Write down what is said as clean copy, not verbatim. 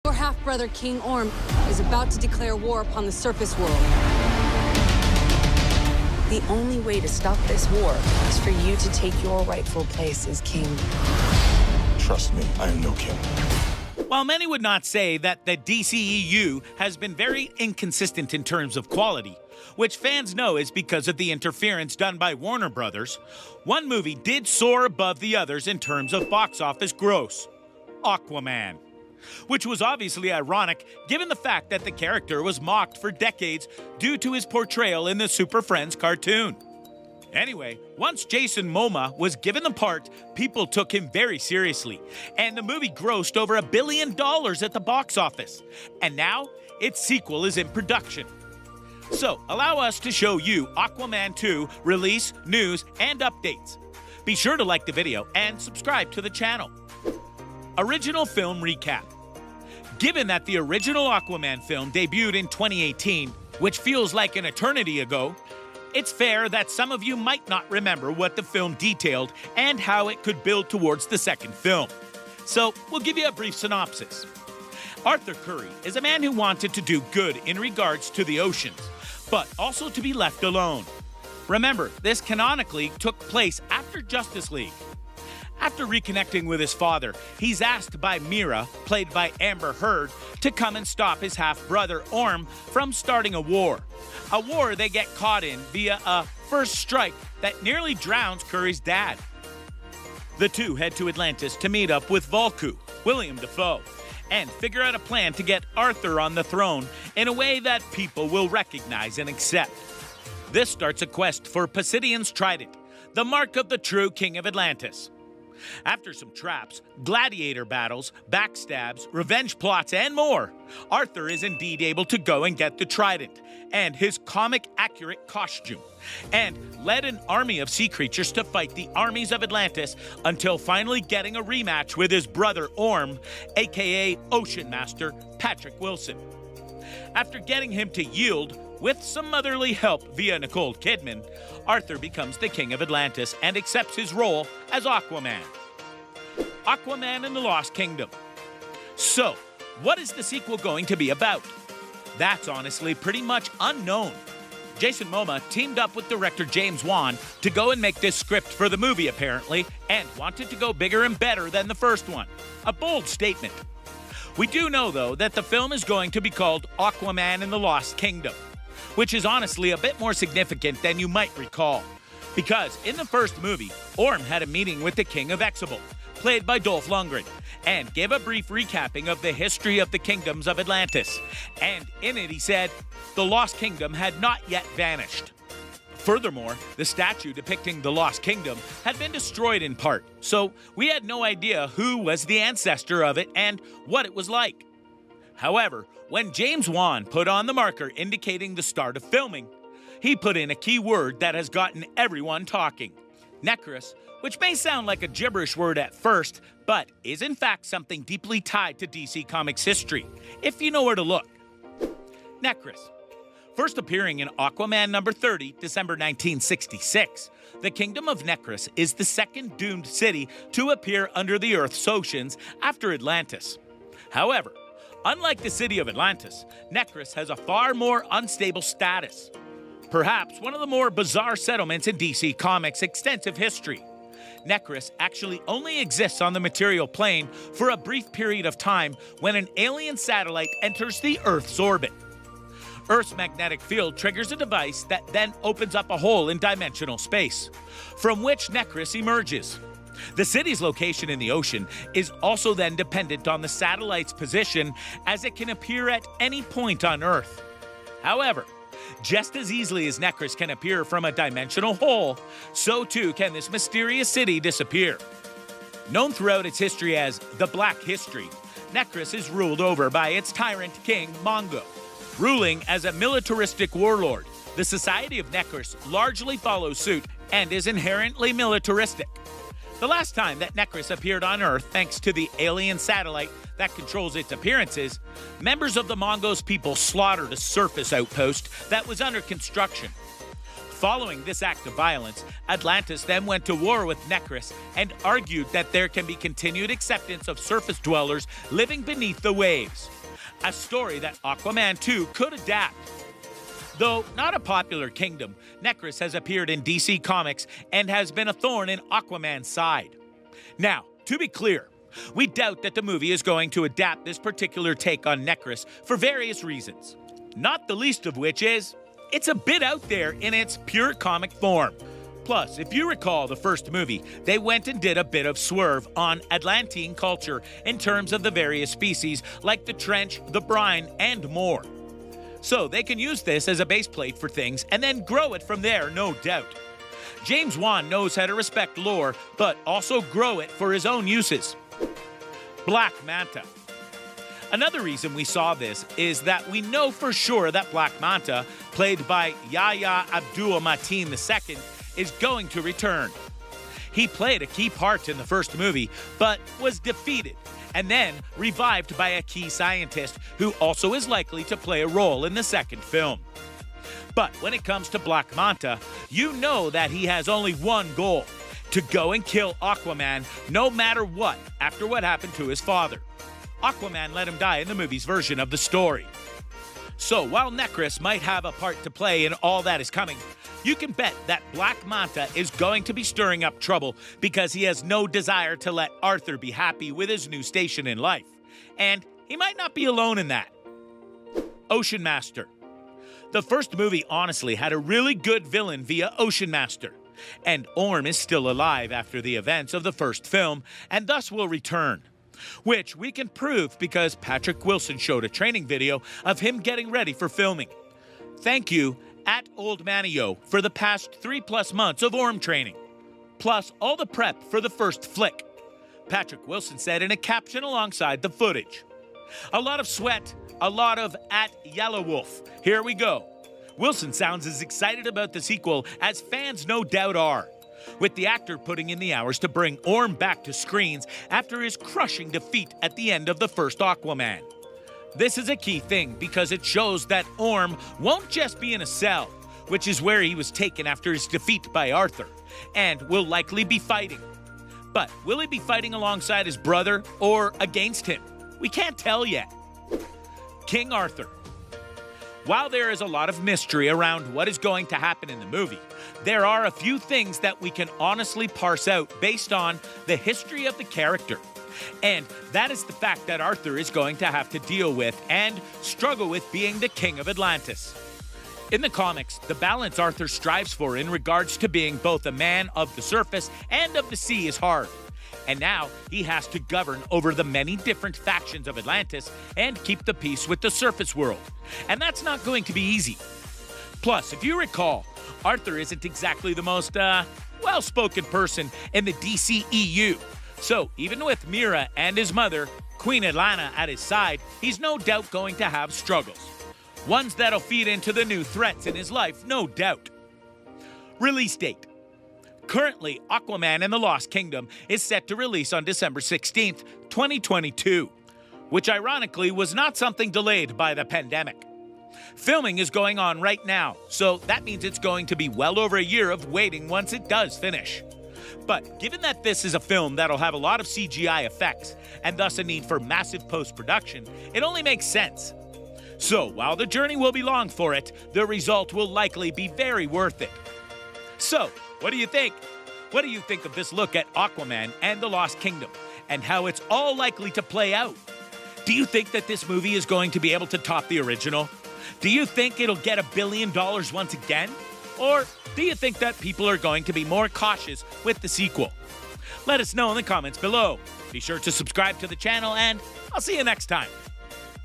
Your half-brother, King Orm, is about to declare war upon the surface world. The only way to stop this war is for you to take your rightful place as king. Trust me, I am no king. While many would not say that the DCEU has been very inconsistent in terms of quality, which fans know is because of the interference done by Warner Brothers, one movie did soar above the others in terms of box office gross: Aquaman. Which was obviously ironic given the fact that the character was mocked for decades due to his portrayal in the Super Friends cartoon. Anyway, once Jason Momoa was given the part, people took him very seriously, and the movie grossed over $1 billion at the box office. And now, its sequel is in production. So, allow us to show you Aquaman 2 release, news, and updates. Be sure to like the video and subscribe to the channel. Original film recap. Given that the original Aquaman film debuted in 2018, which feels like an eternity ago, it's fair that some of you might not remember what the film detailed and how it could build towards the second film. So, we'll give you a brief synopsis. Arthur Curry is a man who wanted to do good in regards to the oceans, but also to be left alone. Remember, this canonically took place after Justice League. After reconnecting with his father, he's asked by Mira, played by Amber Heard, to come and stop his half-brother Orm from starting a war. A war they get caught in via a first strike that nearly drowns Curry's dad. The two head to Atlantis to meet up with Volku, William Dafoe, and figure out a plan to get Arthur on the throne in a way that people will recognize and accept. This starts a quest for Poseidon's Trident, the mark of the true King of Atlantis. After some traps, gladiator battles, backstabs, revenge plots, and more, Arthur is indeed able to go and get the trident and his comic-accurate costume, and led an army of sea creatures to fight the armies of Atlantis until finally getting a rematch with his brother Orm, aka Ocean Master Patrick Wilson. After getting him to yield, with some motherly help via Nicole Kidman, Arthur becomes the King of Atlantis and accepts his role as Aquaman. Aquaman and the Lost Kingdom. So, what is the sequel going to be about? That's honestly pretty much unknown. Jason Momoa teamed up with director James Wan to go and make this script for the movie apparently, and wanted to go bigger and better than the first one. A bold statement. We do know though that the film is going to be called Aquaman and the Lost Kingdom, which is honestly a bit more significant than you might recall. Because in the first movie, Orm had a meeting with the King of Exable, played by Dolph Lundgren, and gave a brief recapping of the history of the kingdoms of Atlantis. And in it he said, the Lost Kingdom had not yet vanished. Furthermore, the statue depicting the Lost Kingdom had been destroyed in part, so we had no idea who was the ancestor of it and what it was like. However, when James Wan put on the marker indicating the start of filming, he put in a key word that has gotten everyone talking: Necros, which may sound like a gibberish word at first, but is in fact something deeply tied to DC Comics history, if you know where to look. Necros. First appearing in Aquaman number 30, December 1966, the Kingdom of Necros is the second doomed city to appear under the Earth's oceans after Atlantis. However, unlike the city of Atlantis, Necros has a far more unstable status. Perhaps one of the more bizarre settlements in DC Comics' extensive history. Necros actually only exists on the material plane for a brief period of time when an alien satellite enters the Earth's orbit. Earth's magnetic field triggers a device that then opens up a hole in dimensional space, from which Necros emerges. The city's location in the ocean is also then dependent on the satellite's position, as it can appear at any point on Earth. However, just as easily as Necros can appear from a dimensional hole, so too can this mysterious city disappear. Known throughout its history as the Black History, Necros is ruled over by its tyrant king, Mongo. Ruling as a militaristic warlord, the Society of Necros largely follows suit and is inherently militaristic. The last time that Necros appeared on Earth thanks to the alien satellite that controls its appearances, members of the Mongo's people slaughtered a surface outpost that was under construction. Following this act of violence, Atlantis then went to war with Necros and argued that there can be continued acceptance of surface dwellers living beneath the waves. a story that Aquaman 2 could adapt. Though not a popular kingdom, Necros has appeared in DC Comics and has been a thorn in Aquaman's side. Now, to be clear, we doubt that the movie is going to adapt this particular take on Necros for various reasons. Not the least of which is, it's a bit out there in its pure comic form. Plus, if you recall the first movie, they went and did a bit of swerve on Atlantean culture in terms of the various species like the trench, the brine, and more. So they can use this as a base plate for things and then grow it from there, no doubt. James Wan knows how to respect lore, but also grow it for his own uses. Black Manta. Another reason we saw this is that we know for sure that Black Manta, played by Yahya Abdul-Mateen II, is going to return. He played a key part in the first movie, but was defeated and then revived by a key scientist who also is likely to play a role in the second film. But when it comes to Black Manta, you know that he has only one goal: to go and kill Aquaman no matter what after what happened to his father. Aquaman let him die in the movie's version of the story. So while Necros might have a part to play in all that is coming, you can bet that Black Manta is going to be stirring up trouble because he has no desire to let Arthur be happy with his new station in life. And he might not be alone in that. Ocean Master. The first movie honestly had a really good villain via Ocean Master. And Orm is still alive after the events of the first film and thus will return. Which we can prove because Patrick Wilson showed a training video of him getting ready for filming. Thank you, @OldManio, for the past 3+ months of Orm training, plus all the prep for the first flick, Patrick Wilson said in a caption alongside the footage. A lot of sweat, a lot of @YellowWolf. Here we go. Wilson sounds as excited about the sequel as fans no doubt are, with the actor putting in the hours to bring Orm back to screens after his crushing defeat at the end of the first Aquaman. This is a key thing because it shows that Orm won't just be in a cell, which is where he was taken after his defeat by Arthur, and will likely be fighting. But will he be fighting alongside his brother or against him? We can't tell yet. King Arthur. While there is a lot of mystery around what is going to happen in the movie, there are a few things that we can honestly parse out based on the history of the character. And that is the fact that Arthur is going to have to deal with and struggle with being the king of Atlantis. In the comics, the balance Arthur strives for in regards to being both a man of the surface and of the sea is hard. And now he has to govern over the many different factions of Atlantis and keep the peace with the surface world. And that's not going to be easy. Plus, if you recall, Arthur isn't exactly the most, well-spoken person in the DCEU. So even with Mira and his mother, Queen Atlanna, at his side, he's no doubt going to have struggles. Ones that'll feed into the new threats in his life, no doubt. Release date. Currently, Aquaman and the Lost Kingdom is set to release on December 16th, 2022, which ironically was not something delayed by the pandemic. Filming is going on right now, so that means it's going to be well over a year of waiting once it does finish. But given that this is a film that'll have a lot of CGI effects, and thus a need for massive post-production, it only makes sense. So while the journey will be long for it, the result will likely be very worth it. So, what do you think? What do you think of this look at Aquaman and the Lost Kingdom, and how it's all likely to play out? Do you think that this movie is going to be able to top the original? Do you think it'll get $1 billion once again? Or do you think that people are going to be more cautious with the sequel? Let us know in the comments below. Be sure to subscribe to the channel, and I'll see you next time.